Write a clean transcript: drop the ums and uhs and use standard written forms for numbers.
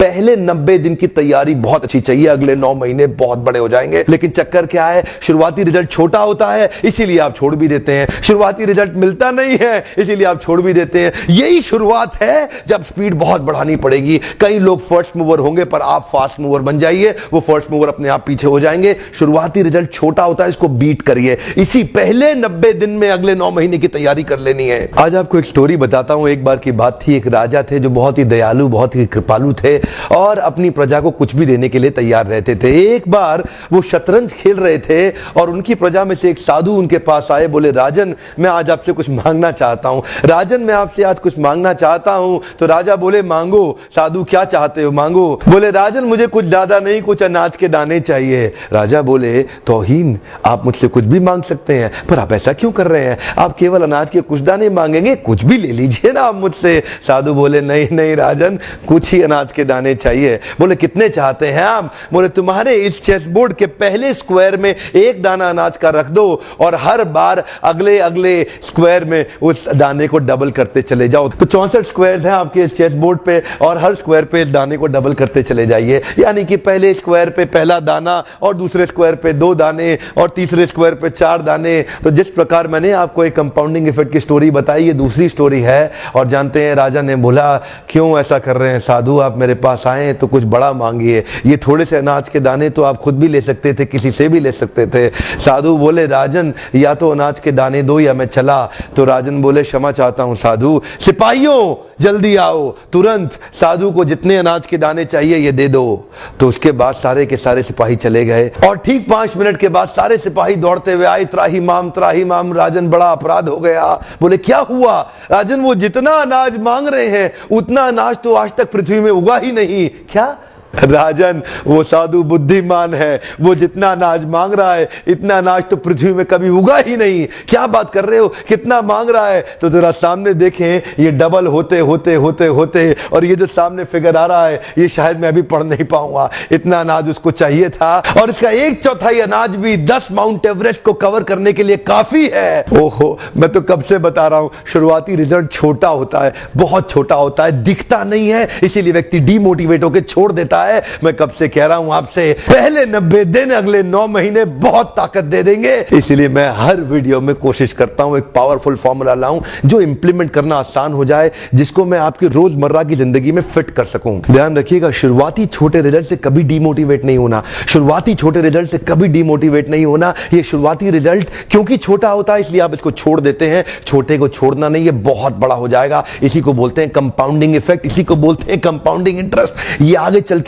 पहले 90 दिन की तैयारी बहुत अच्छी चाहिए, अगले 9 महीने बहुत बड़े हो जाएंगे। लेकिन चक्कर क्या है, शुरुआती रिजल्ट छोटा होता है, इसीलिए आप छोड़ भी देते हैं। शुरुआती रिजल्ट मिलता नहीं है, इसीलिए आप छोड़ भी देते हैं। यही शुरुआत है जब स्पीड बहुत बढ़ानी पड़ेगी। कई लोग फर्स्ट मूवर होंगे, पर आप फास्ट मूवर बन जाइए, वो फर्स्ट मूवर अपने आप पीछे हो जाएंगे। शुरुआती रिजल्ट छोटा होता है, इसको बीट करिए। इसी पहले 90 दिन में अगले 9 महीने की तैयारी कर लेनी है। आज आपको एक स्टोरी बताता हूं। एक बार की बात थी, एक राजा थे जो बहुत ही दयालु, बहुत ही कृपालु थे और अपनी प्रजा को कुछ भी देने के लिए तैयार रहते थे। एक बार वो शतरंज खेल रहे थे और उनकी प्रजा में से एक साधु उनके पास आए। बोले, राजन मैं आज आपसे कुछ मांगना चाहता हूं। राजन मैं आपसे आज कुछ मांगना चाहता हूं। तो राजा बोले, मांगो। साधु, क्या चाहते हो, मांगो। बोले, राजन मुझे कुछ ज्यादा नहीं, कुछ अनाज के दाने चाहिए। राजा बोले, तौहीन, आप मुझसे कुछ भी मांग सकते हैं, पर आप ऐसा क्यों कर रहे हैं? आप केवल अनाज के कुछ दाने मांगेंगे, कुछ भी ले लीजिए ना आप मुझसे। साधु बोले, नहीं नहीं राजन, कुछ ही अनाज के दाने चाहिए। बोले, कितने चाहते हैं आप? बोले, तुम्हारे इस चेस बोर्ड के पहले स्क्वायर में एक दाना अनाज का रख दो और हर बार अगले अगले स्क्वायर में उस दाने को डबल करते चले जाओ। तो 64 स्क्वायर हैं आपके इस चेस बोर्ड पे और हर स्क्वायर पे दाने को डबल करते चले जाइए। यानी कि पहले स्क्वायर पे पहला दाना और दूसरे स्क्वायर पे 2 दाने और तीसरे स्क्वायर पे 4 दाने। तो जिस प्रकार मैंने आपको एक कंपाउंडिंग इफेक्ट की स्टोरी बताई, ये दूसरी स्टोरी है। और जानते हैं, राजा ने बोला, क्यों ऐसा कर रहे हैं साधु, आप मेरे पास आए तो कुछ बड़ा मांगिए। ये थोड़े से अनाज के दाने तो आप खुद भी ले सकते थे, किसी से भी ले सकते थे। साधु बोले, राजन या तो अनाज के दाने दो या मैं चला। तो राजन बोले, क्षमा चाहता हूं साधु। सिपाहियों जल्दी आओ, तुरंत साधु को जितने अनाज के दाने चाहिए ये दे दो। तो उसके बाद सारे के सारे सिपाही चले गए और ठीक 5 मिनट के बाद सारे सिपाही दौड़ते हुए आए, त्राही माम। राजन, बड़ा अपराध हो गया। बोले, क्या हुआ? राजन, वो जितना अनाज मांग रहे हैं उतना अनाज तो आज तक पृथ्वी में उगा ही नहीं। क्या? राजन, वो साधु बुद्धिमान है, वो जितना अनाज मांग रहा है इतना अनाज तो पृथ्वी में कभी उगा ही नहीं। क्या बात कर रहे हो, कितना मांग रहा है? तो जरा सामने देखें, ये डबल होते होते होते होते और ये जो सामने फिगर आ रहा है ये शायद मैं अभी पढ़ नहीं पाऊंगा। इतना अनाज उसको चाहिए था और इसका 1/4 अनाज भी 10 माउंट एवरेस्ट को कवर करने के लिए काफी है। ओहो, मैं तो कब से बता रहा हूं, शुरुआती रिजल्ट छोटा होता है, बहुत छोटा होता है, दिखता नहीं है, इसीलिए व्यक्ति डीमोटिवेट होकर छोड़ देता है। मैं कब से कह रहा हूं आपसे, पहले 90 दिन अगले 9 महीने बहुत ताकत दे देंगे। इसलिए मैं हर वीडियो में कोशिश करता हूं एक पावरफुल फॉर्मूला लाऊं जो इंप्लीमेंट करना आसान हो जाए, जिसको मैं आपकी रोजमर्रा की जिंदगी में फिट कर सकूं। ध्यान रखिएगा, शुरुआती छोटे रिजल्ट से कभी डीमोटिवेट नहीं होना। शुरुआती छोटे रिजल्ट से कभी डीमोटिवेट नहीं होना। ये शुरुआती रिजल्ट क्योंकि छोटा होता है इसलिए आप इसको छोड़ देते हैं। छोटे को छोड़ना नहीं, ये बहुत बड़ा हो जाएगा। इसी को बोलते हैं कंपाउंडिंग इफेक्ट, इसी को बोलते हैं कंपाउंडिंग इंटरेस्ट। ये आगे चल